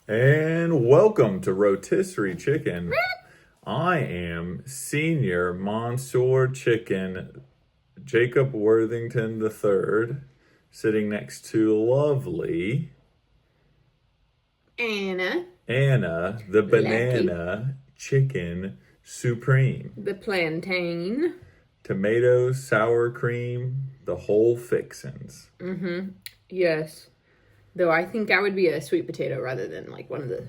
And welcome to Rotisserie Chicken. I am Senior Monsieur Chicken Jacob Worthington III, sitting next to lovely Anna, the Banana Chicken Supreme. the plantain. Tomatoes, sour cream, the whole fixins. Yes. Though I think I would be a sweet potato rather than like one of the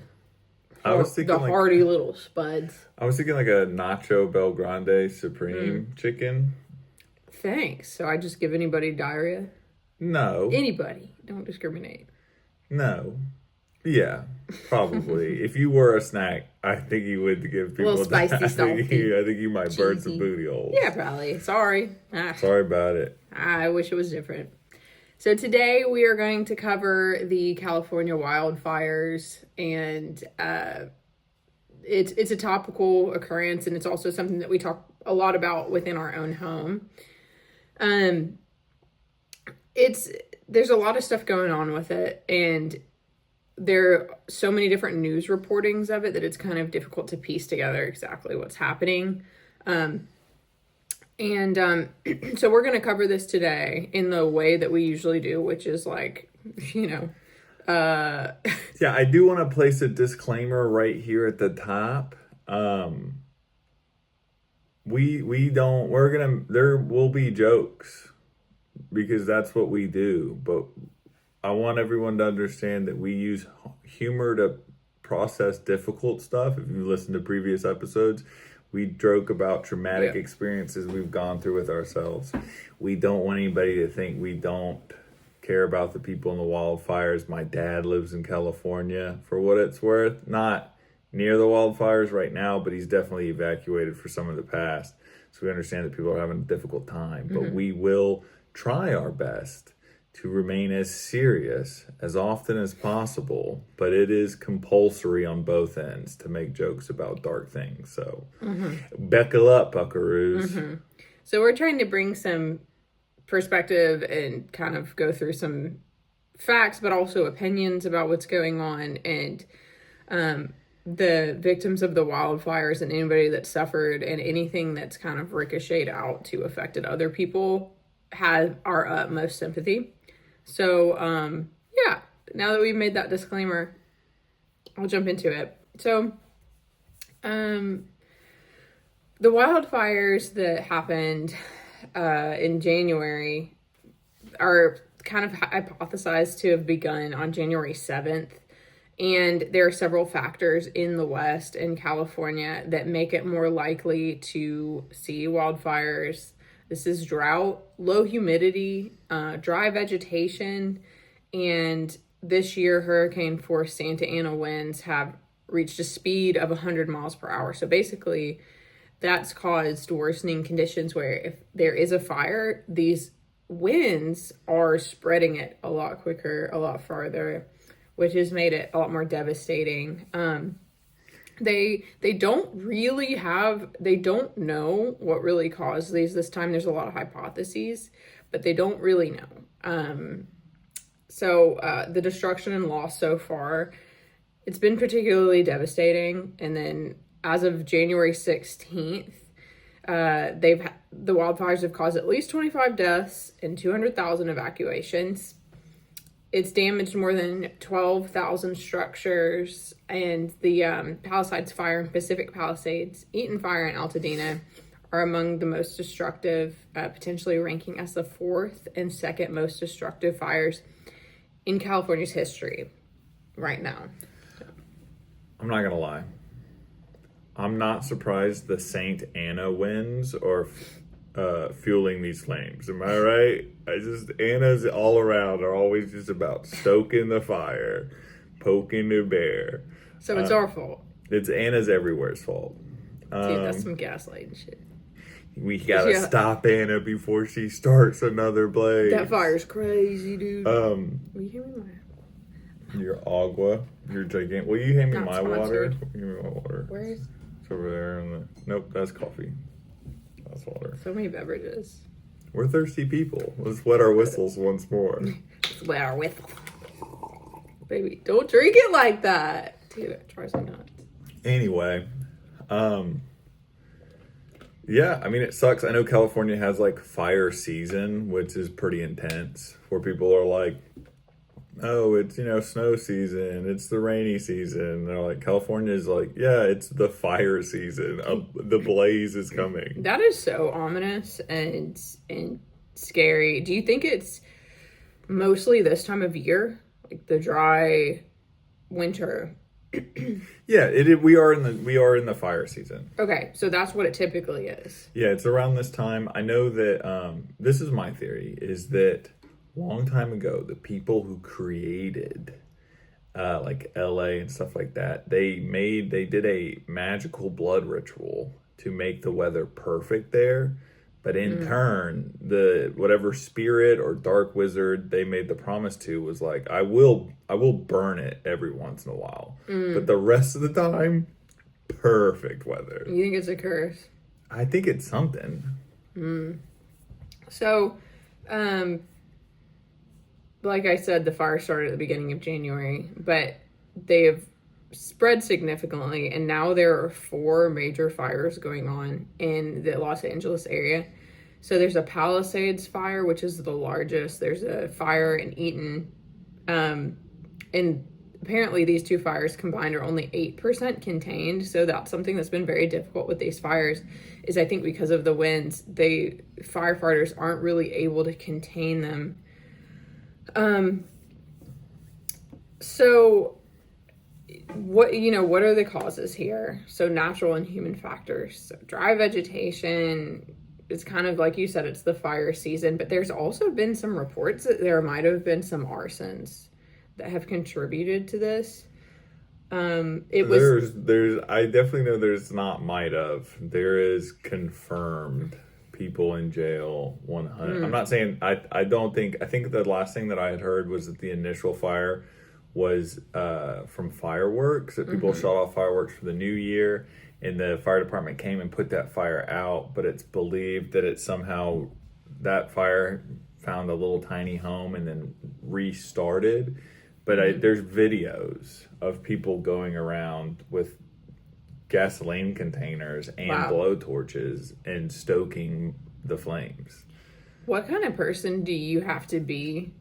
The hardy little spuds. I was thinking like a Nacho Bel Grande Supreme chicken. Thanks. So I just give anybody diarrhea? No. Anybody. Don't discriminate. No. Yeah, probably. If you were a snack, I think you would give people little spicy, I think salty, you might burn some cheesy. booty holes. Yeah, probably. Sorry. Sorry about it. I wish it was different. So today we are going to cover the California wildfires, and it's a topical occurrence, and it's also something that we talk a lot about within our own home. There's a lot of stuff going on with it, and there are so many different news reportings of it that it's kind of difficult to piece together exactly what's happening. So we're going to cover this today in the way that we usually do, which is like, Yeah, I do want to place a disclaimer right here at the top. There will be jokes because that's what we do, but I want everyone to understand that we use humor to process difficult stuff. If you listen to previous episodes, we joke about traumatic experiences we've gone through with ourselves. We don't want anybody to think we don't care about the people in the wildfires. My dad lives in California, for what it's worth. Not near the wildfires right now, but he's definitely evacuated for some of the past. So we understand that people are having a difficult time. But we will try our best to remain as serious as often as possible, but it is compulsory on both ends to make jokes about dark things. So buckle up, buckaroos. So we're trying to bring some perspective and kind of go through some facts, but also opinions about what's going on, and the victims of the wildfires and anybody that suffered and anything that's kind of ricocheted out to affected other people have our utmost sympathy. So, now that we've made that disclaimer, I'll jump into it. So, the wildfires that happened in January are kind of hypothesized to have begun on January 7th. And there are several factors in the West and California that make it more likely to see wildfires. This is drought, low humidity, dry vegetation, and this year hurricane force Santa Ana winds have reached a speed of 100 miles per hour. So basically, that's caused worsening conditions where if there is a fire, these winds are spreading it a lot quicker, a lot farther, which has made it a lot more devastating. They don't know what really caused these this time. There's a lot of hypotheses, but they don't really know. So the destruction and loss so far, it's been particularly devastating. And then as of January 16th, the wildfires have caused at least 25 deaths and 200,000 evacuations. It's damaged more than 12,000 structures, and the Palisades Fire and Pacific Palisades, Eaton Fire, and Altadena are among the most destructive, potentially ranking as the fourth and second most destructive fires in California's history right now. I'm not going to lie. I'm not surprised the Saint Anna winds are fueling these flames. Am I right? Anna's all around are always just about stoking the fire, poking the bear. So it's our fault. It's Anna's everywhere's fault. Dude, that's some gaslighting shit. We gotta stop Anna before she starts another blaze. That fire's crazy, dude. Will you hear me? Your agua. You're gigantic. Will you hand me my water? Give me my water. Where is? It's over there. Nope, that's coffee. That's water. So many beverages. We're thirsty people. Let's wet our whistles once more. Let's wet our whistles. baby, don't drink it like that. Dude, try some nuts. Anyway, yeah, I mean, it sucks. I know California has like fire season, which is pretty intense, where people are like, oh, it's, snow season, it's the rainy season. They're like, California is like, yeah, it's the fire season. The blaze is coming. That is so ominous and scary. Do you think it's mostly this time of year, like the dry winter? Yeah, we are in the fire season. Okay, so that's what it typically is. Yeah, it's around this time. I know that this is my theory, is that long time ago, the people who created like LA and stuff like that, they did a magical blood ritual to make the weather perfect there. But in turn, the whatever spirit or dark wizard they made the promise to was like, I will burn it every once in a while. But the rest of the time, perfect weather. You think it's a curse? I think it's something. So, like I said, the fire started at the beginning of January, but they have spread significantly, and now there are 4 major fires going on in the Los Angeles area. So there's a Palisades fire, which is the largest. There's a fire in Eaton, and apparently these 2 fires combined are only 8% contained. So that's something that's been very difficult with these fires, is I think because of the winds, firefighters aren't really able to contain them. So what are the causes here? So natural and human factors. So dry vegetation, it's kind of like you said, it's the fire season, but there's also been some reports that there might have been some arsons that have contributed to this. I definitely know there's not might have. There is confirmed people in jail 100. I'm not saying I think the last thing that I had heard was that the initial fire was from fireworks, that people shot off fireworks for the new year, and the fire department came and put that fire out, but it's believed that that fire found a little tiny home and then restarted. But there's videos of people going around with gasoline containers and blowtorches and stoking the flames. What kind of person do you have to be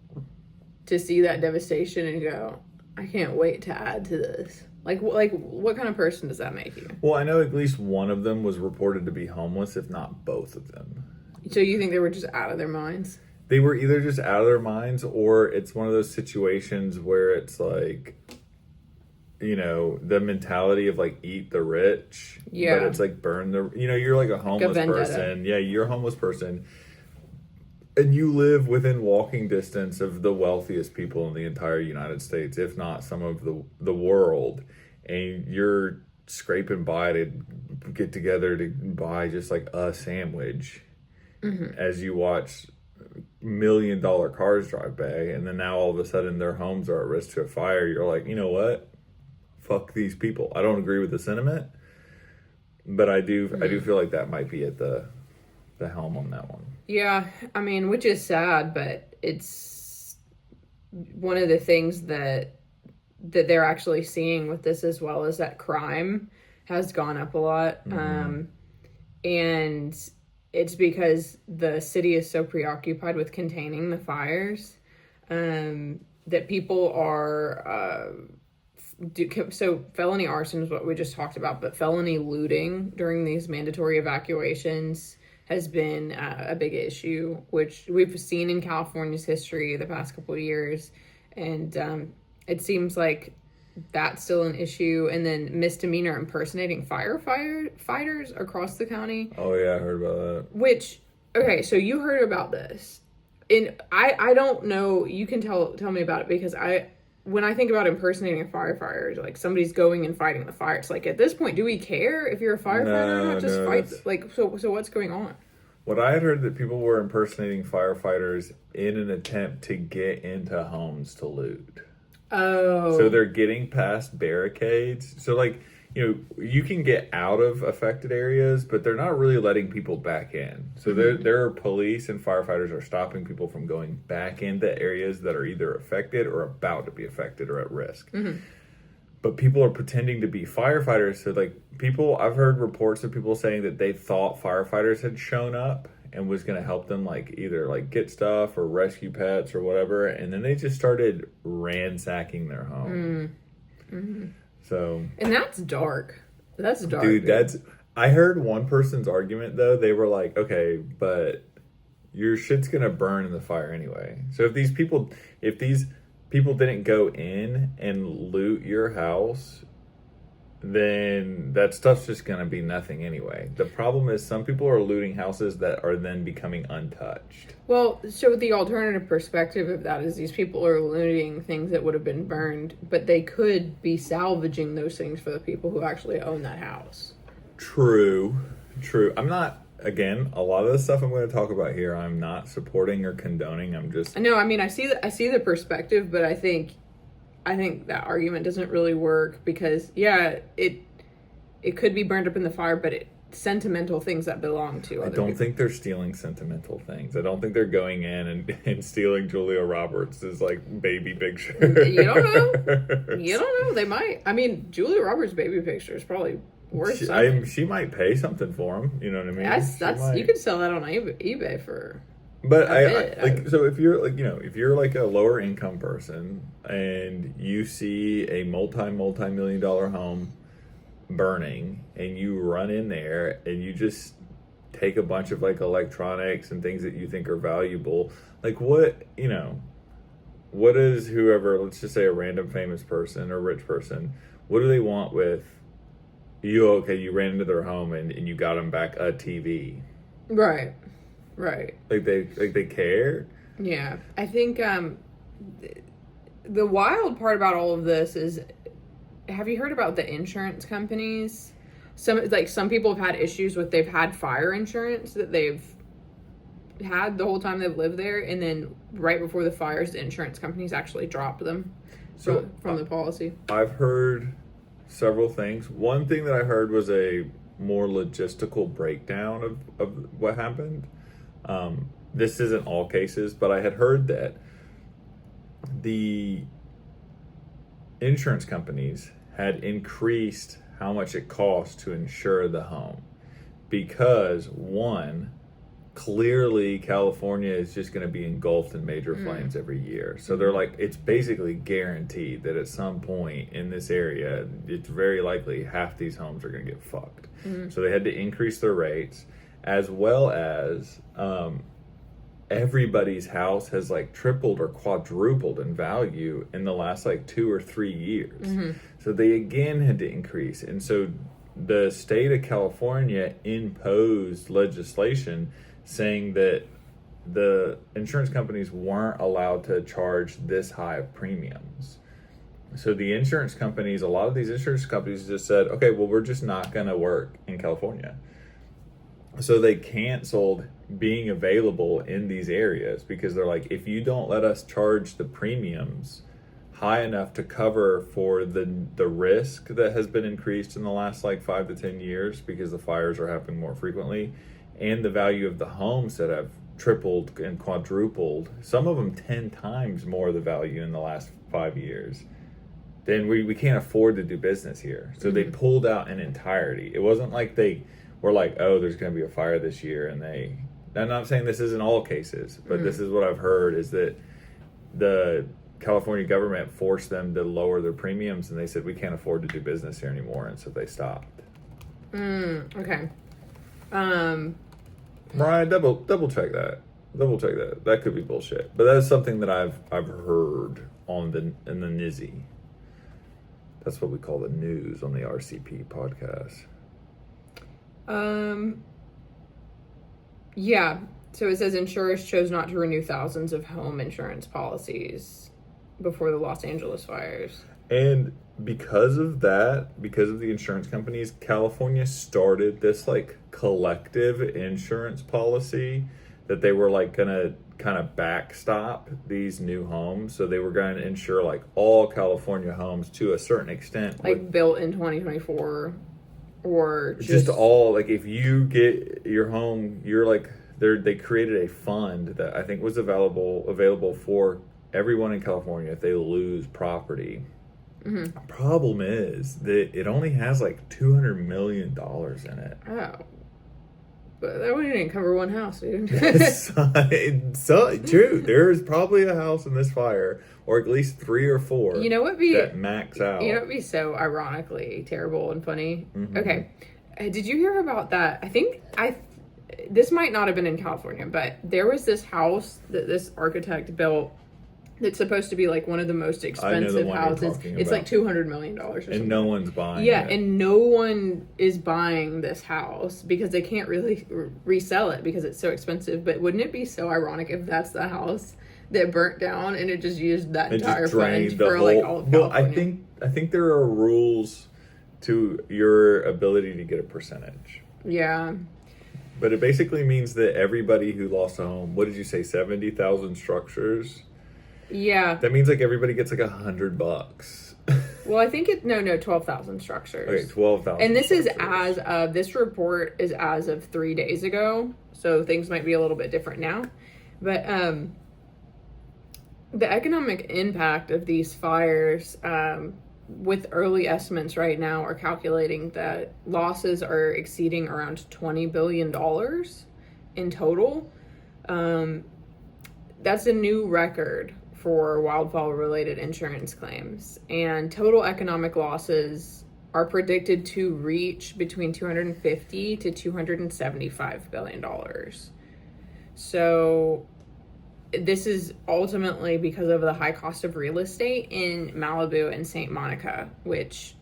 to see that devastation and go, I can't wait to add to this? Like what kind of person does that make you? Well, I know at least one of them was reported to be homeless, if not both of them. So you think they were just out of their minds? They were either just out of their minds, or it's one of those situations where it's like, the mentality of like eat the rich. Yeah. But it's like burn the, you're like a homeless person. Yeah, you're a homeless person. And you live within walking distance of the wealthiest people in the entire United States, if not some of the world. And you're scraping by to get together to buy just like a sandwich as you watch $1 million cars drive by. And then now all of a sudden their homes are at risk to a fire. You're like, you know what? Fuck these people. I don't agree with the sentiment, but I do feel like that might be at the helm on that one. Yeah, I mean, which is sad, but it's one of the things that they're actually seeing with this as well, is that crime has gone up a lot. And it's because the city is so preoccupied with containing the fires that people are... So felony arson is what we just talked about, but felony looting during these mandatory evacuations has been a big issue, which we've seen in California's history the past couple of years. And it seems like that's still an issue. And then misdemeanor impersonating firefighters across the county. Oh, yeah, I heard about that. Okay, so you heard about this. And I don't know, you can tell me about it, because when I think about impersonating a firefighter, like somebody's going and fighting the fire, it's like, at this point, do we care if you're a firefighter or not? Just fight. Like, so what's going on? What I had heard that people were impersonating firefighters in an attempt to get into homes to loot. Oh. So they're getting past barricades. So like, you can get out of affected areas, but they're not really letting people back in. So there are police and firefighters are stopping people from going back into areas that are either affected or about to be affected or at risk. But people are pretending to be firefighters. So I've heard reports of people saying that they thought firefighters had shown up and was going to help them either get stuff or rescue pets or whatever, and then they just started ransacking their home. So, and that's dark. That's dark, dude. I heard one person's argument though. They were like, okay, but your shit's gonna burn in the fire anyway. So if these people didn't go in and loot your house, then that stuff's just gonna be nothing anyway. The problem is some people are looting houses that are then becoming untouched. Well, so the alternative perspective of that is these people are looting things that would have been burned, but they could be salvaging those things for the people who actually own that house. True. I'm not, again, a lot of the stuff I'm going to talk about here, I'm not supporting or condoning. I'm just... No, I mean, I see the perspective, but I think that argument doesn't really work because, yeah, it could be burned up in the fire, but sentimental things that belong to other I don't people. think they're stealing sentimental things. I don't think they're going in and stealing Julia Roberts' baby picture. You don't know. You don't know. They might. I mean, Julia Roberts' baby picture is probably worth something. She might pay something for them. You know what I mean? That's you could sell that on eBay for... But so if you're if you're a lower income person and you see a multi-million-dollar home burning and you run in there and you just take a bunch of electronics and things that you think are valuable, what is whoever, let's just say a random famous person or rich person, what do they want with you? Okay, you ran into their home and you got them back a TV. Right. They care. Yeah, I think the wild part about all of this is, have you heard about the insurance companies? Some people have had issues with, they've had fire insurance that they've had the whole time they've lived there, and then right before the fires, the insurance companies actually dropped them from the policy. I've heard several things. One thing that I heard was a more logistical breakdown of what happened. This isn't all cases, but I had heard that the insurance companies had increased how much it costs to insure the home because, one, clearly California is just going to be engulfed in major flames every year. So they're it's basically guaranteed that at some point in this area, it's very likely half these homes are going to get fucked. So they had to increase their rates, as well as everybody's house has tripled or quadrupled in value in the last 2 or 3 years. So they again had to increase. And so the state of California imposed legislation saying that the insurance companies weren't allowed to charge this high of premiums. So the insurance companies, a lot of these insurance companies just said, okay, well, we're just not going to work in California. So they canceled being available in these areas because they're if you don't let us charge the premiums high enough to cover for the risk that has been increased in the last 5 to 10 years because the fires are happening more frequently, and the value of the homes that have tripled and quadrupled, some of them 10 times more the value in the last 5 years, then we can't afford to do business here. So they pulled out in entirety. It wasn't they were oh, there's going to be a fire this year, and I'm not saying this isn't all cases, but this is what I've heard, is that the California government forced them to lower their premiums, and they said, we can't afford to do business here anymore, and so they stopped. Okay. Mariah, double check that. That could be bullshit, but that's something that I've heard in the Nizzy. That's what we call the news on the RCP podcast. Yeah. So it says insurers chose not to renew thousands of home insurance policies before the Los Angeles fires. And because of the insurance companies, California started this collective insurance policy that they were gonna kind of backstop these new homes. So they were going to insure like all California homes to a certain extent. Like built in 2024 or just all, like if you get your home, you're like, they created a fund that I think was available for everyone in California if they lose property. The problem is that it only has like $200 million in it. Oh. But that wouldn't even cover one house, dude. so true. There's probably a house in this fire, or at least 3 or 4. You know what that max out. You know what'd be so ironically terrible and funny? Okay, did you hear about that? This might not have been in California, but there was this house that this architect built that's supposed to be like one of the most expensive houses. It's like $200 million or something. And no one's buying it. it. And no one is buying this house because they can't really resell it because it's so expensive. But wouldn't it be so ironic if that's the house that burnt down and it just used that entire fund for like all of California? Well, I think there are rules to your ability to get a percentage. Yeah. But it basically means that everybody who lost a home, what did you say, 70,000 structures? Yeah. That means like everybody gets like $100. Well, I think 12,000 structures. Okay, 12,000. And this this report is as of 3 days ago, so things might be a little bit different now. But the economic impact of these fires, with early estimates right now, are calculating that losses are exceeding around $20 billion in total. That's a new record for wildfire-related insurance claims, and total economic losses are predicted to reach between $250 to $275 billion. So this is ultimately because of the high cost of real estate in Malibu and Santa Monica, which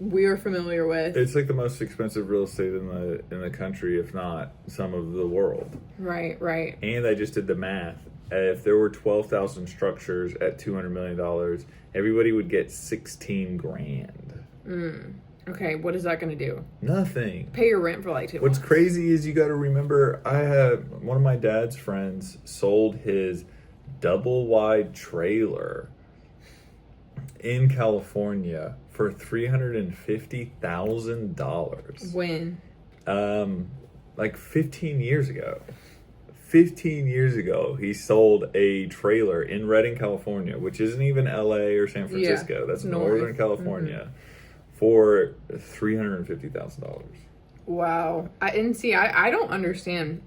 we're familiar with. It's like the most expensive real estate in the country, if not some of the world. Right. And I just did the math. If there were 12,000 structures at $200 million, everybody would get 16 grand. Okay, what is that going to do? Nothing. Pay your rent for like 2 What's months. crazy is you got to remember, one of my dad's friends sold his double wide trailer in California for $350,000. When? Like 15 years ago. 15 years ago, he sold a trailer in Redding, California, which isn't even LA or San Francisco. Yeah, that's North. Northern California, for $350,000. Wow. I don't understand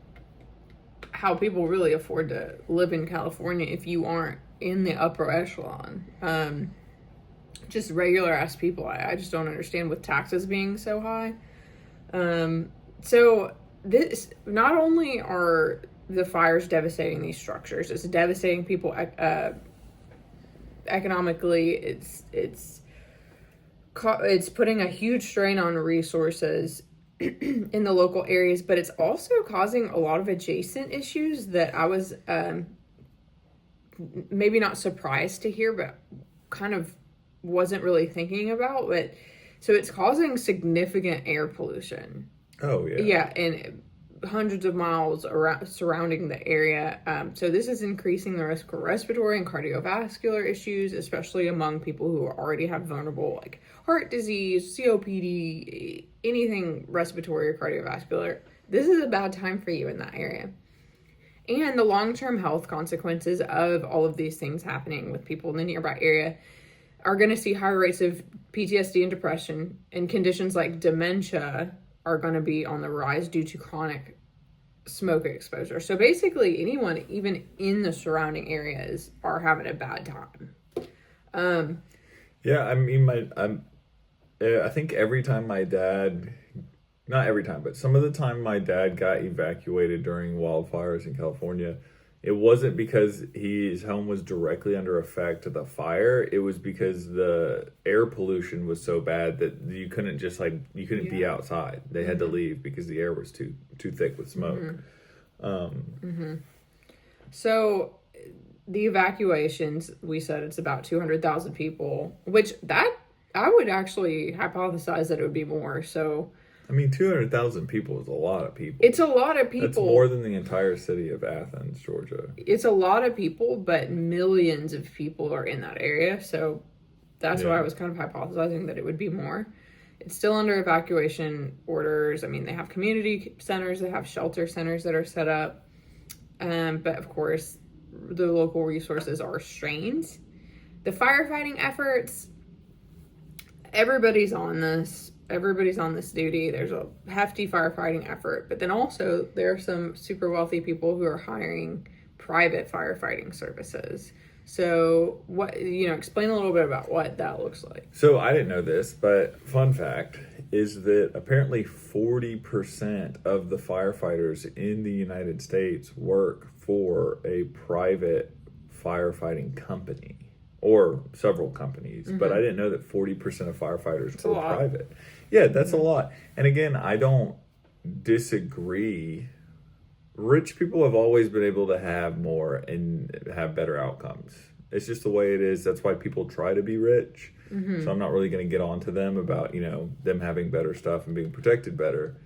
how people really afford to live in California if you aren't in the upper echelon. Just regular ass people. I just don't understand with taxes being so high. So this, not only are the fires devastating these structures, it's devastating people economically. It's putting a huge strain on resources in the local areas, but it's also causing a lot of adjacent issues that I was maybe not surprised to hear, but kind of wasn't really thinking about. But so it's causing significant air pollution. Oh yeah. Yeah, and hundreds of miles around surrounding the area. So this is increasing the risk for respiratory and cardiovascular issues, especially among people who already have vulnerable, like heart disease, COPD, anything respiratory or cardiovascular. This is a bad time for you in that area. And the long-term health consequences of all of these things happening with people in the nearby area are going to see higher rates of PTSD and depression, and conditions like dementia are going to be on the rise due to chronic smoke exposure. So basically anyone even in the surrounding areas are having a bad time. Yeah, I mean, I think every time my dad, not every time, but some of the time my dad got evacuated during wildfires in California, it wasn't because his home was directly under effect of the fire. It was because the air pollution was so bad that you couldn't be outside. They had to leave because the air was too thick with smoke. So the evacuations, we said it's about 200,000 people, which that I would actually hypothesize that it would be more. So I mean, 200,000 people is a lot of people. It's a lot of people. That's more than the entire city of Athens, Georgia. It's a lot of people, but millions of people are in that area. So that's why I was kind of hypothesizing that it would be more. It's still under evacuation orders. I mean, they have community centers, they have shelter centers that are set up. But of course, the local resources are strained. The firefighting efforts, everybody's on this. Everybody's on this duty. There's a hefty firefighting effort. But then also, there are some super wealthy people who are hiring private firefighting services. So, explain a little bit about what that looks like. So, I didn't know this, but fun fact is that apparently 40% of the firefighters in the United States work for a private firefighting company or several companies. But I didn't know that 40% of firefighters were private. Yeah, that's a lot. And again, I don't disagree. Rich people have always been able to have more and have better outcomes. It's just the way it is. That's why people try to be rich. So I'm not really going to get on to them about, them having better stuff and being protected better.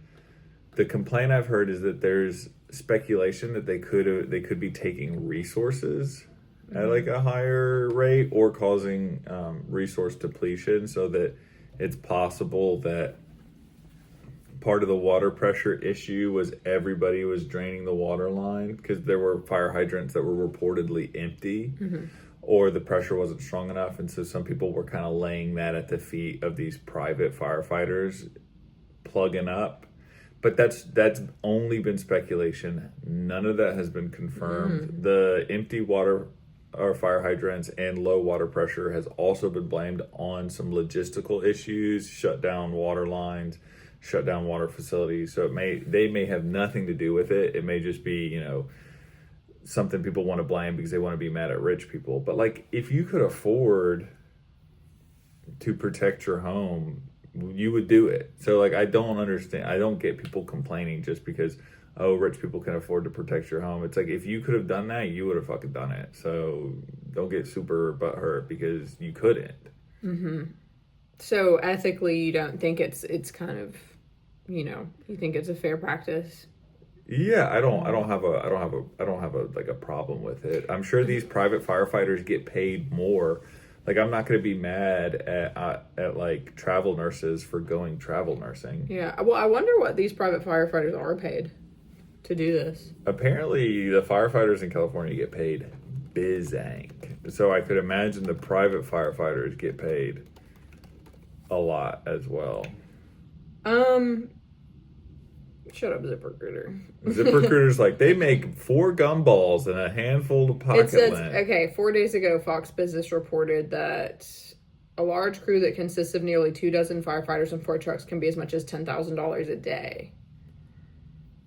The complaint I've heard is that there's speculation that they could be taking resources at like a higher rate or causing resource depletion, so that it's possible that part of the water pressure issue was everybody was draining the water line because there were fire hydrants that were reportedly empty, or the pressure wasn't strong enough. And so some people were kind of laying that at the feet of these private firefighters plugging up. But that's only been speculation. None of that has been confirmed. The empty water or fire hydrants and low water pressure has also been blamed on some logistical issues, shut down water lines, shut down water facilities. So they may have nothing to do with it. It may just be, something people want to blame because they want to be mad at rich people. But like, if you could afford to protect your home, you would do it. So like, I don't understand. I don't get people complaining just because, oh, rich people can afford to protect your home. It's like, if you could have done that, you would have fucking done it. So don't get super butthurt because you couldn't. So ethically, you don't think it's kind of, you think it's a fair practice? Yeah, I don't have a problem with it. I'm sure these private firefighters get paid more. Like, I'm not going to be mad at like travel nurses for going travel nursing. Yeah. Well, I wonder what these private firefighters are paid to do this. Apparently, the firefighters in California get paid bizank. So I could imagine the private firefighters get paid a lot as well. Shut up, ZipRecruiter. ZipRecruiter's like, they make 4 gumballs and a handful of pocket lint. Okay, 4 days ago, Fox Business reported that a large crew that consists of nearly 24 firefighters and 4 trucks can be as much as $10,000 a day.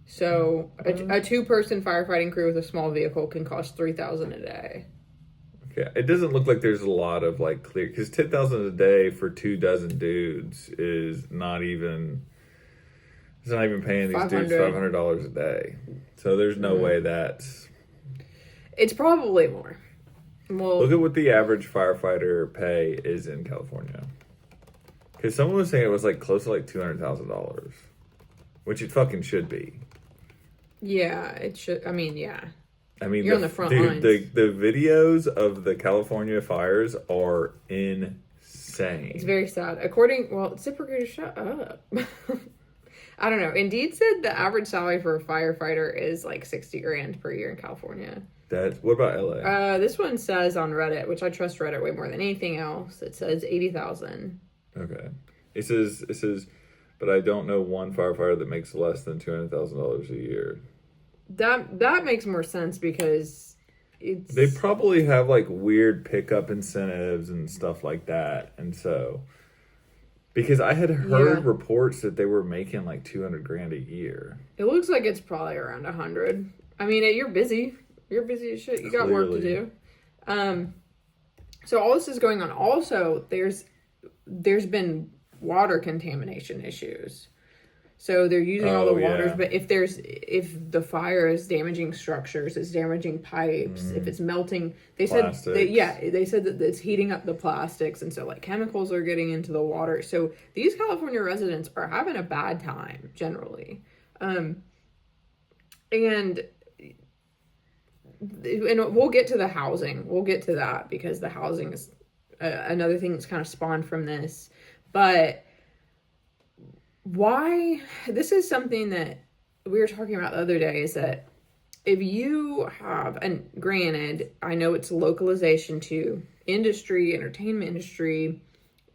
So a 2-person firefighting crew with a small vehicle can cost $3,000 a day. Yeah, it doesn't look like there's a lot of like clear, because $10,000 a day for 24 dudes is not even. It's not even paying these dudes $500 a day. So there's no way that's. It's probably more. Well, look at what the average firefighter pay is in California. Because someone was saying it was like close to like $200,000, which it fucking should be. Yeah, it should. I mean, yeah. I mean, you're on the front lines. The videos of the California fires are insane. It's very sad. ZipRecruiter, shut up. I don't know. Indeed said the average salary for a firefighter is like $60,000 per year in California. What about LA? This one says on Reddit, which I trust Reddit way more than anything else. It says $80,000. Okay. It says, but I don't know one firefighter that makes less than $200,000 a year. That makes more sense because they probably have like weird pickup incentives and stuff like that, and so. Because I had heard reports that they were making like $200,000 a year. It looks like it's probably around 100. I mean, you're busy. You're busy as shit. You got work to do. So all this is going on. Also, there's been water contamination issues. So they're using all the Oh, waters, yeah. but if the fire is damaging structures, it's damaging pipes, if it's melting, they said Plastics. they said that it's heating up the plastics, and so like chemicals are getting into the water. So these California residents are having a bad time generally. And we'll get to the housing. We'll get to that because the housing is another thing that's kind of spawned from this. But why? This is something that we were talking about the other day, is that if you have, and granted, I know it's localization to industry, entertainment industry,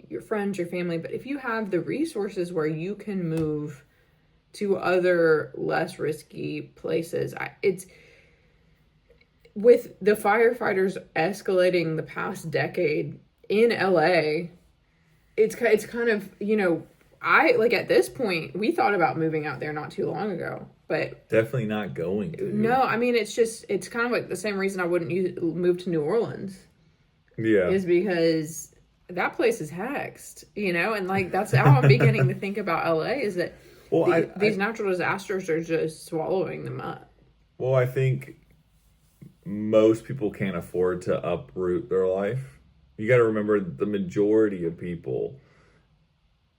your friends, your family, but if you have the resources where you can move to other less risky places, it's with the firefighters escalating the past decade in LA, it's kind of, I like at this point, we thought about moving out there not too long ago, but Definitely not going to. no, I mean, it's kind of like the same reason I wouldn't move to New Orleans Yeah. is because that place is hexed, and like that's how I'm beginning to think about LA is that these natural disasters are just swallowing them up. Well, I think most people can't afford to uproot their life. You got to remember the majority of people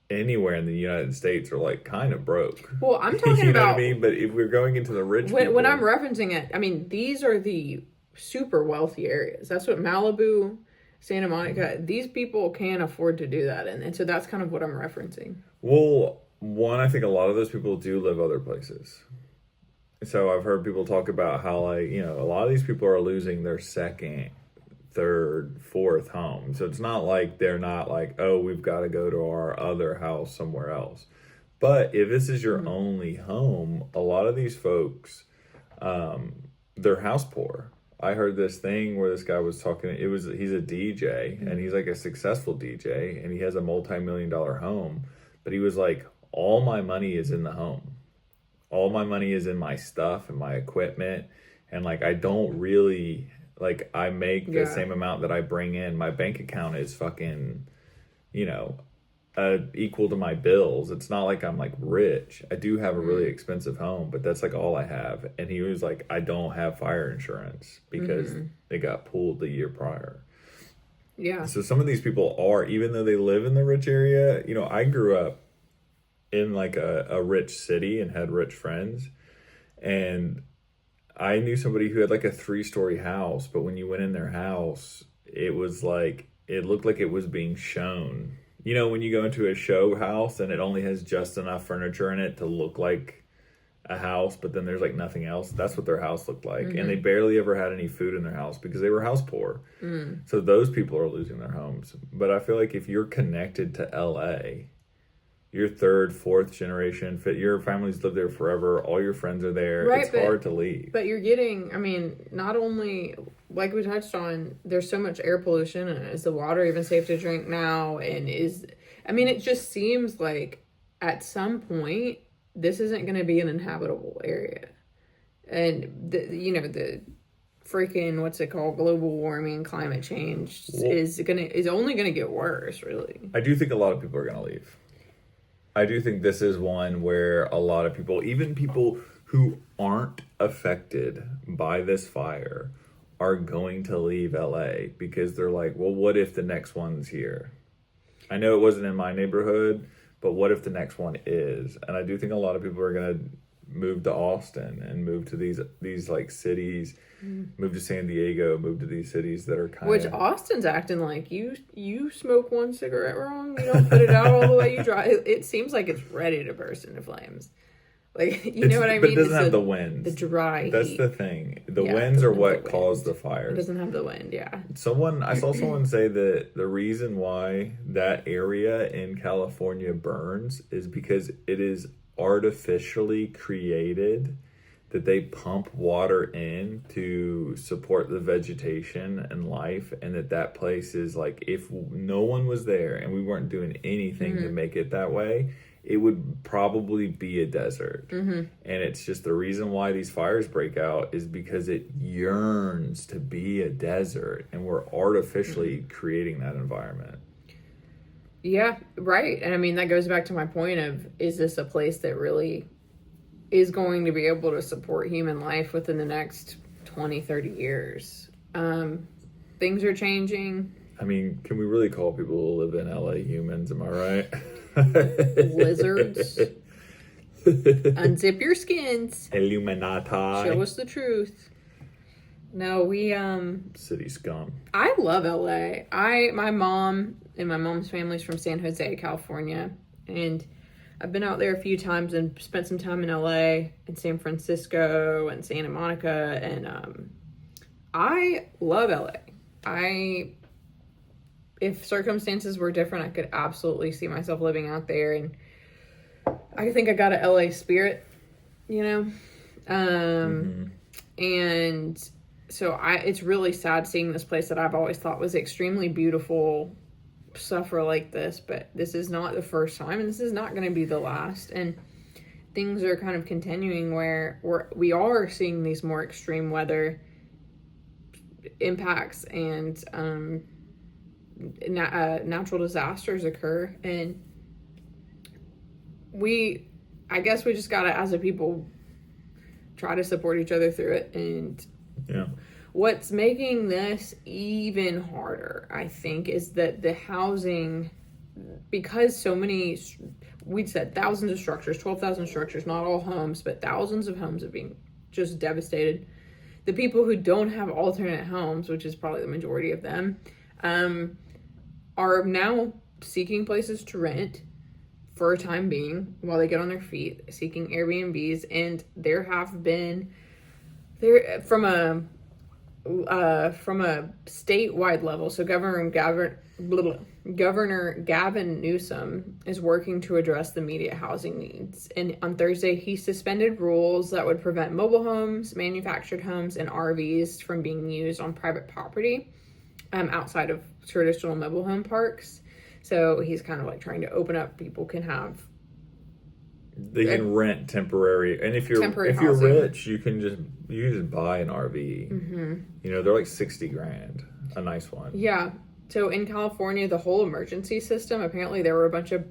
anywhere in the United States are like kind of broke. Well, I'm talking you know about what I mean? But if we're going into the rich people, when I'm referencing it, I mean, these are the super wealthy areas. That's what Malibu, Santa Monica, these people can't afford to do that. And so that's kind of what I'm referencing. well, one, I think a lot of those people do live other places. So I've heard people talk about how, like, a lot of these people are losing their second, third, fourth home. So it's not like they're not like, oh, we've got to go to our other house somewhere else. But if this is your only home, a lot of these folks, they're house poor. I heard this thing where this guy was talking, he's a DJ and he's like a successful DJ and he has a multi-million-dollar home. But he was like, all my money is in the home. All my money is in my stuff and my equipment. And like, I don't really, like, I make the same amount that I bring in. My bank account is fucking, equal to my bills. It's not like I'm like rich. I do have a really expensive home, but that's like all I have. And he was like, I don't have fire insurance because they got pulled the year prior. Yeah. So some of these people are, even though they live in the rich area, I grew up in like a rich city and had rich friends. And I knew somebody who had like a 3-story house, but when you went in their house, it was like, it looked like it was being shown. When you go into a show house and it only has just enough furniture in it to look like a house, but then there's like nothing else. That's what their house looked like. And they barely ever had any food in their house because they were house poor. So those people are losing their homes. But I feel like if you're connected to LA, you're third, fourth generation, your family's lived there forever, all your friends are there, right, it's hard to leave. But you're getting, I mean, not only, like we touched on, there's so much air pollution, and is the water even safe to drink now? And it just seems like at some point, this isn't going to be an inhabitable area. And, the freaking, what's it called, global warming, climate change is only going to get worse, really. I do think a lot of people are going to leave. I do think this is one where a lot of people, even people who aren't affected by this fire, are going to leave LA because they're like, well, what if the next one's here? I know it wasn't in my neighborhood, but what if the next one is? And I do think a lot of people are going to move to Austin and move to these like cities, move to San Diego, move to these cities that are kind of... Which Austin's acting like you smoke one cigarette wrong, you don't put it out all the way, you drive. It seems like it's ready to burst into flames. Like, you know what I mean? But it doesn't have the winds. The dry That's heat. the thing. The winds are what caused the fires. It doesn't have the wind, yeah. I saw someone say that the reason why that area in California burns is because it is artificially created, that they pump water in to support the vegetation and life, and that place is like, if no one was there and we weren't doing anything to make it that way, it would probably be a desert. And it's just the reason why these fires break out is because it yearns to be a desert, and we're artificially creating that environment. Yeah, right. And I mean, that goes back to my point of, is this a place that really is going to be able to support human life within the next 20, 30 years? Things are changing. I mean, can we really call people who live in LA humans? Am I right? Lizards. Unzip your skins. Illuminati. Show us the truth. No, we City scum. I love LA. My mom and my mom's family's from San Jose, California, and I've been out there a few times and spent some time in LA and San Francisco and Santa Monica, and I love LA. If circumstances were different, I could absolutely see myself living out there, and I think I got a LA spirit, you know? And so it's really sad seeing this place that I've always thought was extremely beautiful suffer like this, but this is not the first time, and this is not going to be the last. And things are kind of continuing where we are seeing these more extreme weather impacts and natural disasters occur, and I guess we just gotta, as a people, try to support each other through it. And yeah, what's making this even harder, I think, is that the housing, because so many, we'd said thousands of structures, 12,000 structures, not all homes, but thousands of homes have been just devastated. The people who don't have alternate homes, which is probably the majority of them, are now seeking places to rent for a time being while they get on their feet, seeking Airbnbs. And there have been, from a statewide level, so Governor Gavin Newsom is working to address the immediate housing needs. And on Thursday, he suspended rules that would prevent mobile homes, manufactured homes, and RVs from being used on private property outside of traditional mobile home parks. So he's kind of like trying to open up. People can rent temporary, and if you're housing. rich, you can just buy an RV. You know, they're like $60,000, a nice one. Yeah. So in California, the whole emergency system, apparently there were a bunch of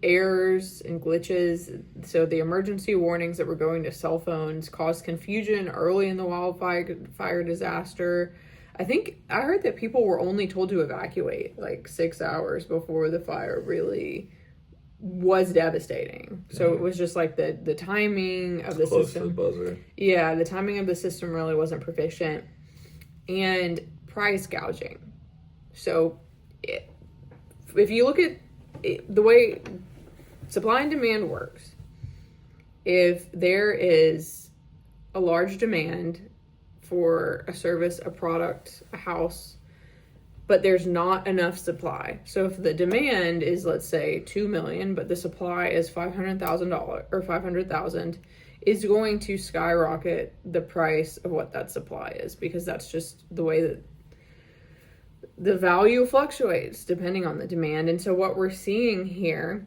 errors and glitches. So the emergency warnings that were going to cell phones caused confusion early in the wildfire disaster. I think I heard that people were only told to evacuate like 6 hours before the fire really was devastating. So it was just like the timing of the Close system. to the buzzer. Yeah, the timing of the system really wasn't proficient. And price gouging. So if you look at the way supply and demand works, if there is a large demand for a service, a product, a house, but there's not enough supply. So if the demand is, let's say, 2 million, but the supply is $500,000 or 500,000, is going to skyrocket the price of what that supply is, because that's just the way that the value fluctuates depending on the demand. And so what we're seeing here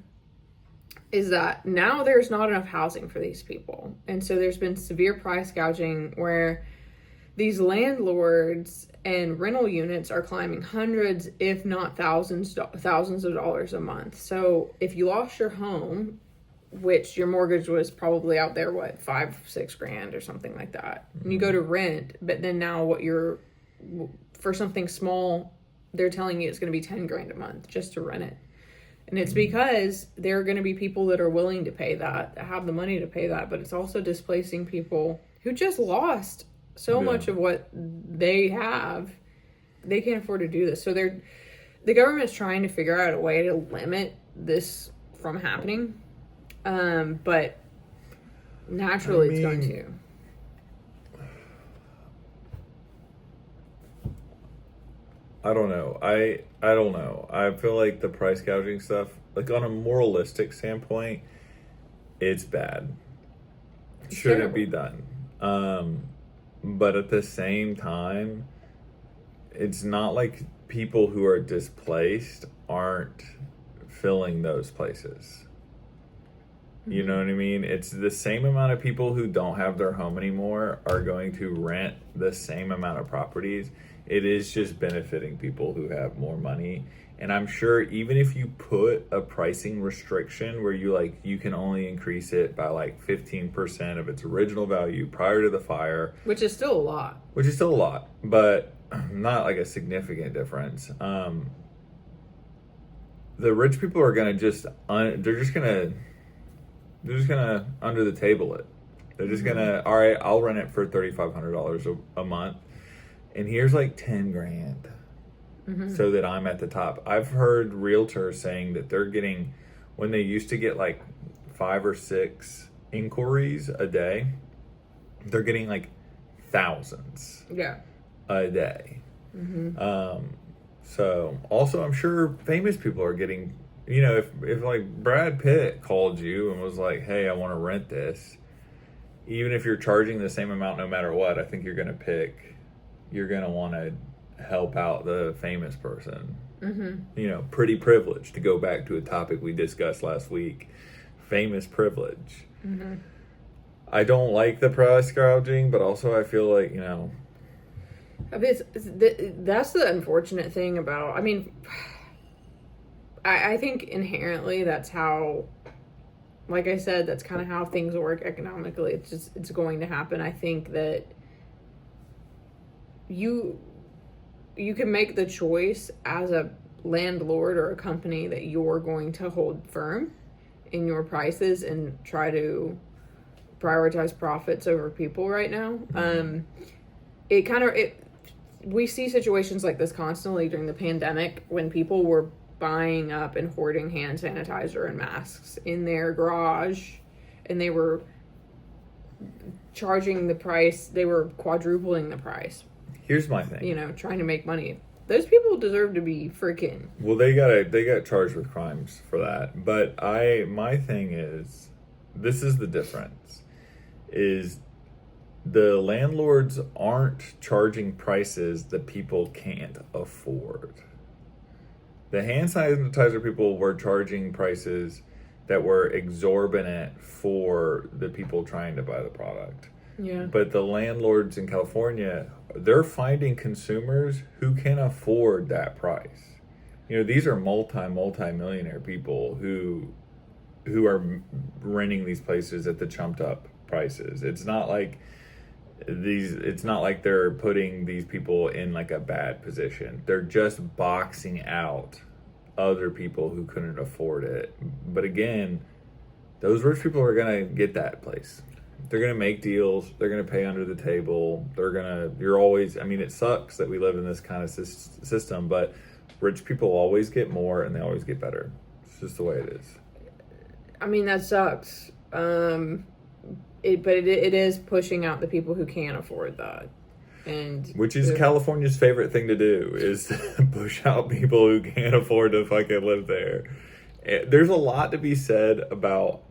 is that now there's not enough housing for these people. And so there's been severe price gouging where these landlords and rental units are climbing hundreds, if not thousands of dollars a month. So if you lost your home, which your mortgage was probably out there, $5-6 grand or something like that, and you go to rent, but then now for something small, they're telling you it's going to be 10 grand a month just to rent it. And it's because there are going to be people that are willing to pay that have the money to pay that, but it's also displacing people who just lost so much of what they have. They can't afford to do this. So the government's trying to figure out a way to limit this from happening. But naturally it's going to. I don't know. I don't know. I feel like the price gouging stuff, like on a moralistic standpoint, it's bad. Shouldn't be done. But at the same time, it's not like people who are displaced aren't filling those places. You know what I mean? It's the same amount of people who don't have their home anymore are going to rent the same amount of properties. It is just benefiting people who have more money. And I'm sure even if you put a pricing restriction where you can only increase it by like 15% of its original value prior to the fire, which is still a lot. But not like a significant difference. The rich people are gonna they're just gonna under the table it. They're just gonna, all right, I'll rent it for $3,500 a month, and here's like 10 grand, so that I'm at the top. I've heard realtors saying that they're getting, when they used to get like 5 or 6 inquiries a day, they're getting like thousands a day. So also, I'm sure famous people are getting, if like Brad Pitt called you and was like, hey, I want to rent this, even if you're charging the same amount no matter what, I think you're going to want to help out the famous person. Pretty privilege, to go back to a topic we discussed last week. Famous privilege. I don't like the price gouging, but also I feel like, that's the unfortunate thing about, I think inherently that's how, like I said, that's kind of how things work economically. It's going to happen. I think that you can make the choice as a landlord or a company that you're going to hold firm in your prices and try to prioritize profits over people right now. We see situations like this constantly during the pandemic when people were buying up and hoarding hand sanitizer and masks in their garage, and they were charging the price. They were quadrupling the price. Here's my thing. Trying to make money. Those people deserve to be freaking. Well, they got charged with crimes for that. But my thing is, this is the difference, is the landlords aren't charging prices that people can't afford. The hand sanitizer people were charging prices that were exorbitant for the people trying to buy the product. Yeah. But the landlords in California, they're finding consumers who can afford that price. These are multi-millionaire people who are renting these places at the chumped up prices. It's not like they're putting these people in like a bad position. They're just boxing out other people who couldn't afford it. But again, those rich people are gonna get that place. They're gonna make deals. They're gonna pay under the table. It sucks that we live in this kind of system, but rich people always get more and they always get better. It's just the way it is. That sucks. It is pushing out the people who can't afford that, which is California's favorite thing to do, is push out people who can't afford to fucking live there. There's a lot to be said about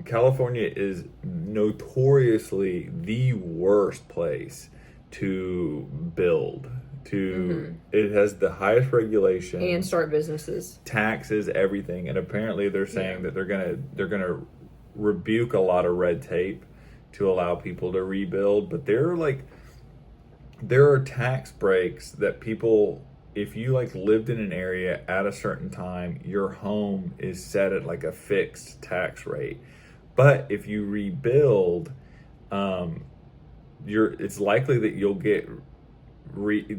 California is notoriously the worst place to build. It has the highest regulation and start businesses, taxes, everything, and apparently they're saying that they're gonna rebuke a lot of red tape to allow people to rebuild. But there are tax breaks that people, if you lived in an area at a certain time, your home is set at like a fixed tax rate. But if you rebuild, it's likely that you'll get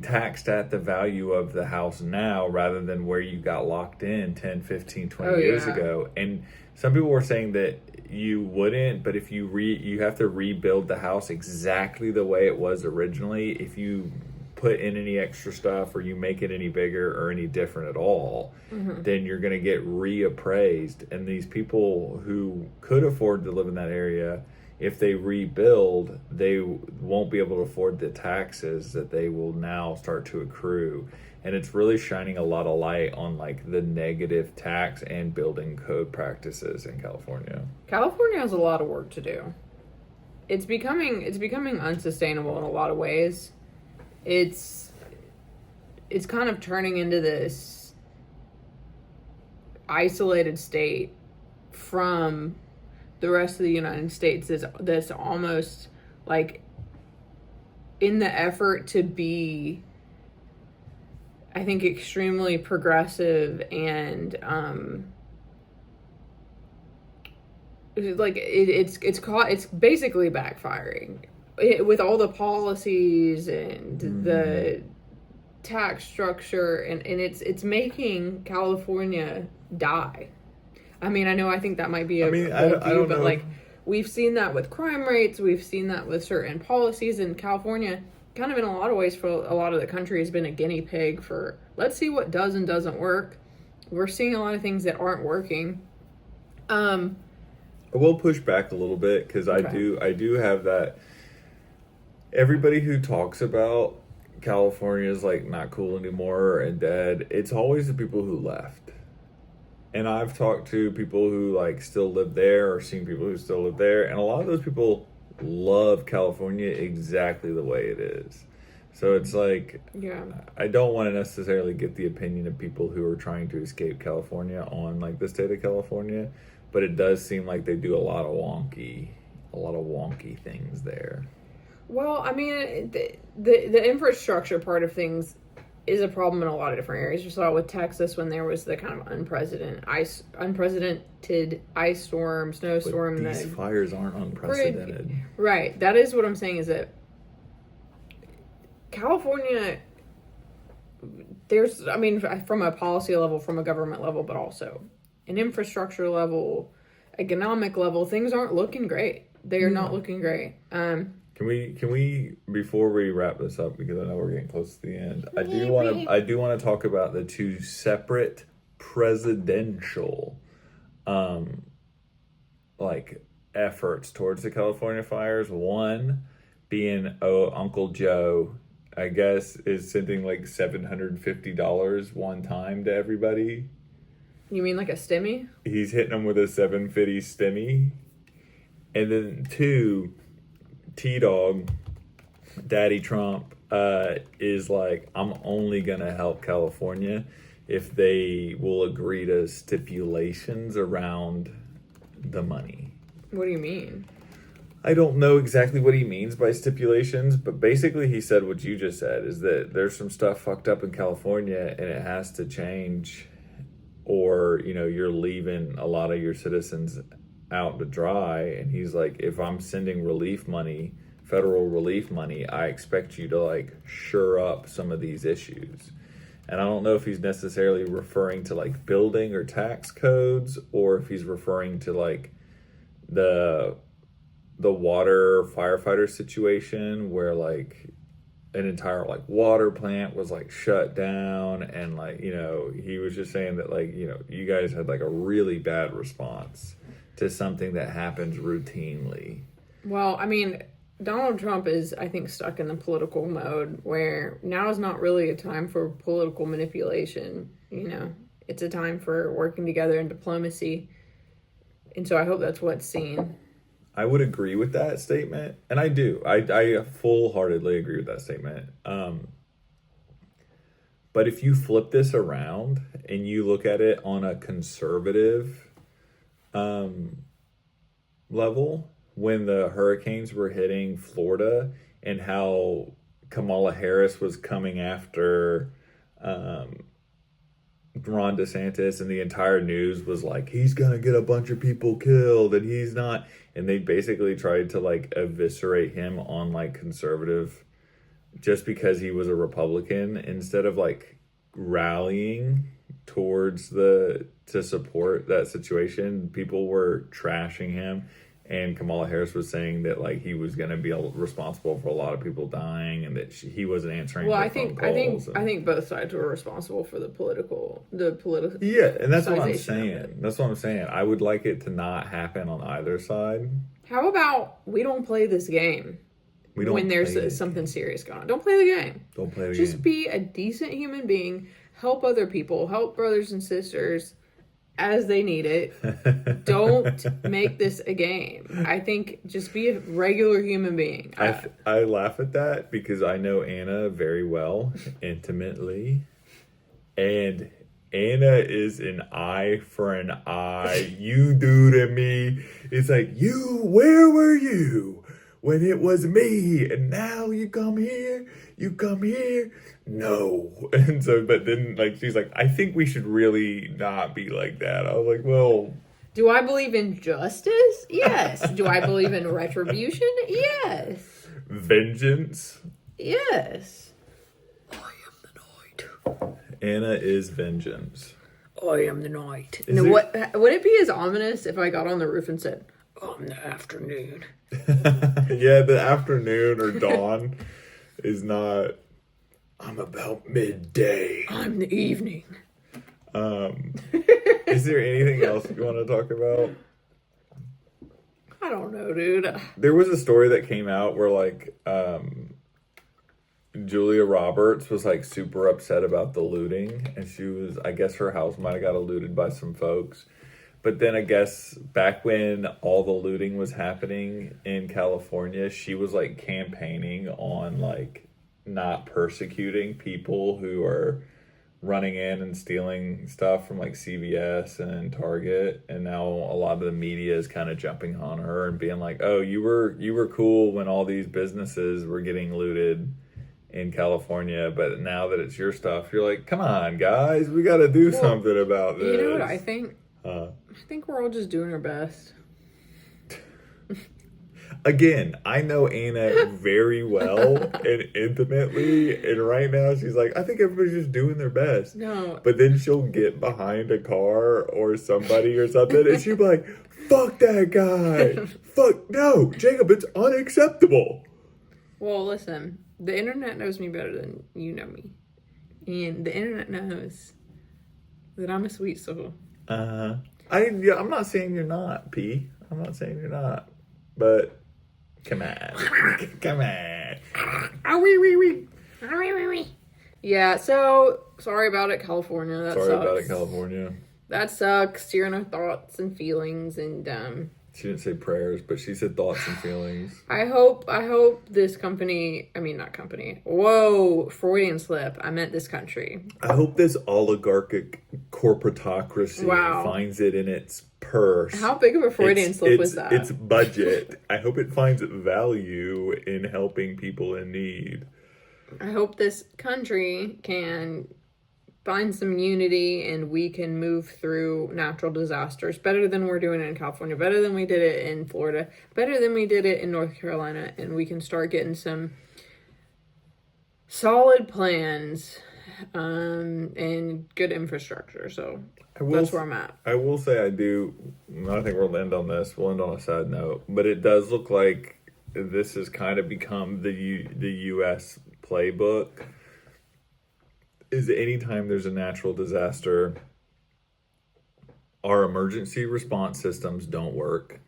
taxed at the value of the house now rather than where you got locked in 10, 15, 20 years ago. And some people were saying that you wouldn't, but if you have to rebuild the house exactly the way it was originally. If you put in any extra stuff or you make it any bigger or any different at all, then you're going to get reappraised. And these people who could afford to live in that area, if they rebuild, they won't be able to afford the taxes that they will now start to accrue. And it's really shining a lot of light on the negative tax and building code practices in California. California has a lot of work to do. It's becoming unsustainable in a lot of ways. It's kind of turning into this isolated state from the rest of the United States that's almost like, in the effort to be I think, extremely progressive and like it's basically backfiring with all the policies and the tax structure, and it's making California die. I mean, I think that might be a bold I view, don't but know. like we've seen that with crime rates, we've seen that with certain policies in California. Kind of in a lot of ways, for a lot of the country, has been a guinea pig for let's see what does and doesn't work. We're seeing a lot of things that aren't working. I will push back a little bit because I do have that. Everybody who talks about California is like not cool anymore and dead, it's always the people who left. And I've talked to people who like still live there or seen people who still live there, and a lot of those people love California exactly the way it is. So it's like, Yeah. I don't want to necessarily get the opinion of people who are trying to escape California on like the state of California, but it does seem like they do a lot of wonky things there. Well, I mean, the infrastructure part of things is a problem in a lot of different areas. You saw it with Texas when there was the kind of unprecedented ice storm, snowstorm. But these fires aren't unprecedented. Right. That is what I'm saying, is that California, there's, I mean, from a policy level, from a government level, but also an infrastructure level, economic level, things aren't looking great. They are not looking great. Can we before we wrap this up, because I know we're getting close to the end, I do want to talk about the two separate presidential like efforts towards the California fires. One being Uncle Joe, I guess, is sending like $750 one time to everybody. You mean like a stimmy? He's hitting them with a $750 stimmy. And then two, T-Dog, Daddy Trump, is like, I'm only going to help California if they will agree to stipulations around the money. What do you mean? I don't know exactly what he means by stipulations, but basically he said what you just said, is that there's some stuff fucked up in California and it has to change, or, you know, you're leaving a lot of your citizens out to dry. And he's like, if I'm sending relief money, federal relief money, I expect you to like shore up some of these issues. And I don't know if he's necessarily referring to like building or tax codes, or if he's referring to like the water firefighter situation where like an entire like water plant was like shut down, and like, you know, he was just saying that like, you know, you guys had like a really bad response to something that happens routinely. Well, I mean, Donald Trump is, I think, stuck in the political mode where now is not really a time for political manipulation. You know, it's a time for working together in diplomacy. And so I hope that's what's seen. I would agree with that statement. And I do. I full-heartedly agree with that statement. But if you flip this around and you look at it on a conservative level, when the hurricanes were hitting Florida and how Kamala Harris was coming after Ron DeSantis, and the entire news was like, he's gonna get a bunch of people killed and he's not, and they basically tried to like eviscerate him on like conservative just because he was a Republican, instead of like rallying towards to support that situation. People were trashing him, and Kamala Harris was saying that like he was going to be responsible for a lot of people dying, and that he wasn't answering. Well, I think both sides were responsible for the political. Yeah, and that's what I'm saying. That's what I'm saying. I would like it to not happen on either side. How about we don't play this game? When there's something serious going on, don't play the game. Don't play the game. Just be a decent human being. Help other people. Help brothers and sisters as they need it. Don't make this a game. I think just be a regular human being. I laugh at that because I know Anna very well, intimately. And Anna is an eye for an eye. You do to me. It's like, where were you when it was me, and now you come here, no. And so, but then, like, she's like, I think we should really not be like that. I was like, well, do I believe in justice? Yes. Do I believe in retribution? Yes. vengeance. Yes. I am the night. Anna is vengeance. I am the night. What would it be as ominous if I got on the roof and said, "I'm the afternoon"? Yeah, the afternoon or dawn is not. I'm about midday. I'm the evening. Is there anything else you want to talk about? I don't know, dude. There was a story that came out where like Julia Roberts was like super upset about the looting, and she was, I guess her house might have got looted by some folks. But then I guess back when all the looting was happening in California, she was like campaigning on like not persecuting people who are running in and stealing stuff from like CVS and Target. And now a lot of the media is kind of jumping on her and being like, "Oh, you were cool when all these businesses were getting looted in California, but now that it's your stuff, you're like, come on, guys, we got to do something about this." You know what I think? I think we're all just doing our best. Again, I know Anna very well and intimately, and right now she's like, I think everybody's just doing their best. No. But then she'll get behind a car or somebody or something, and she'll be like, fuck that guy. Fuck, no, Jacob, it's unacceptable. Well, listen, the internet knows me better than you know me. And the internet knows that I'm a sweet soul. I'm not saying you're not, P. I'm not saying you're not. But come on. Come on. Yeah, so sorry about it, California. That Sorry sucks. about it, California. That sucks. You're in our thoughts and feelings, and She didn't say prayers, but she said thoughts and feelings. I hope this company, I mean, not company. Whoa, Freudian slip. I meant this country. I hope this oligarchic corporatocracy finds it in its purse. How big of a Freudian slip was that? Its budget. I hope it finds value in helping people in need. I hope this country can find some unity and we can move through natural disasters better than we're doing it in California, better than we did it in Florida, better than we did it in North Carolina, and we can start getting some solid plans and good infrastructure. So that's where I'm at. I will say I think we'll end on this. We'll end on a sad note. But it does look like this has kind of become the U.S. playbook. Is anytime there's a natural disaster, our emergency response systems don't work.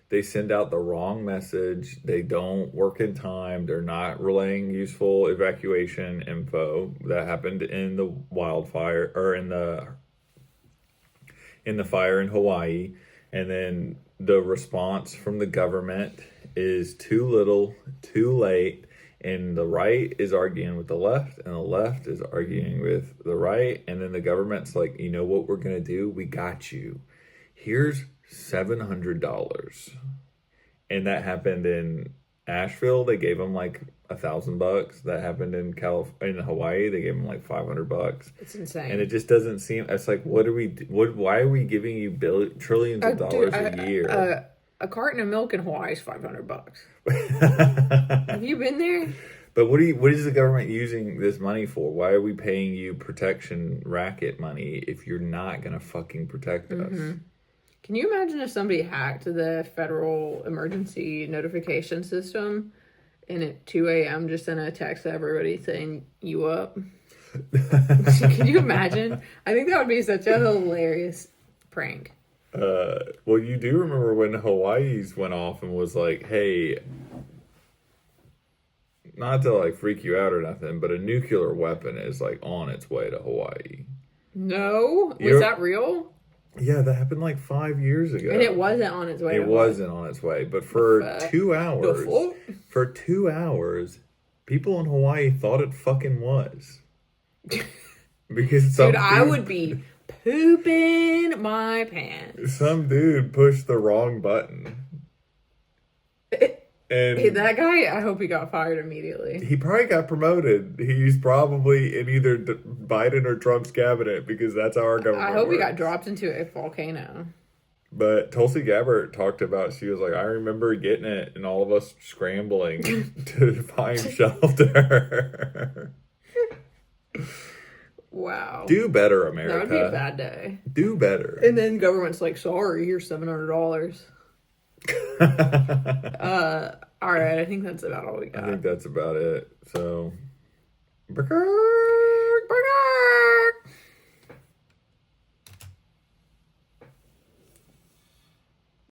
They send out the wrong message. They don't work in time. They're not relaying useful evacuation info. That happened in the wildfire, or in the fire in Hawaii. And then the response from the government is too little, too late. And the right is arguing with the left, and the left is arguing with the right. And then the government's like, you know what we're going to do? We got you. Here's $700. And that happened in Asheville. They gave them like $1,000. That happened in Hawaii. They gave them like $500. It's insane. And it just doesn't seem, it's like, why are we giving you trillions of dollars a year? A carton of milk in Hawaii is $500. Have you been there? But what is the government using this money for? Why are we paying you protection racket money if you're not going to fucking protect us? Can you imagine if somebody hacked the federal emergency notification system and at 2 a.m. just sent a text to everybody saying, "You up?" Can you imagine? I think that would be such a hilarious prank. Well, you do remember when Hawaii's went off and was like, hey, not to like freak you out or nothing, but a nuclear weapon is like on its way to Hawaii. No? Was that real? Yeah, that happened like 5 years ago. And it wasn't on its way. It wasn't on its way, but for 2 hours, people in Hawaii thought it fucking was. Because dude, I would be pooping my pants. Some dude pushed the wrong button. Hey, And that guy, I hope he got fired immediately. he probably got promoted. He's probably in either Biden or Trump's cabinet because that's how our government I hope he got works. dropped into a volcano. But Tulsi Gabbard talked about, she was like, I remember getting it and all of us scrambling to find shelter. Wow. Do better, That America. would be a bad day. Do better. And then government's like, sorry, here's $700. All right, I think that's about all we got. I think that's about it. So, Burger.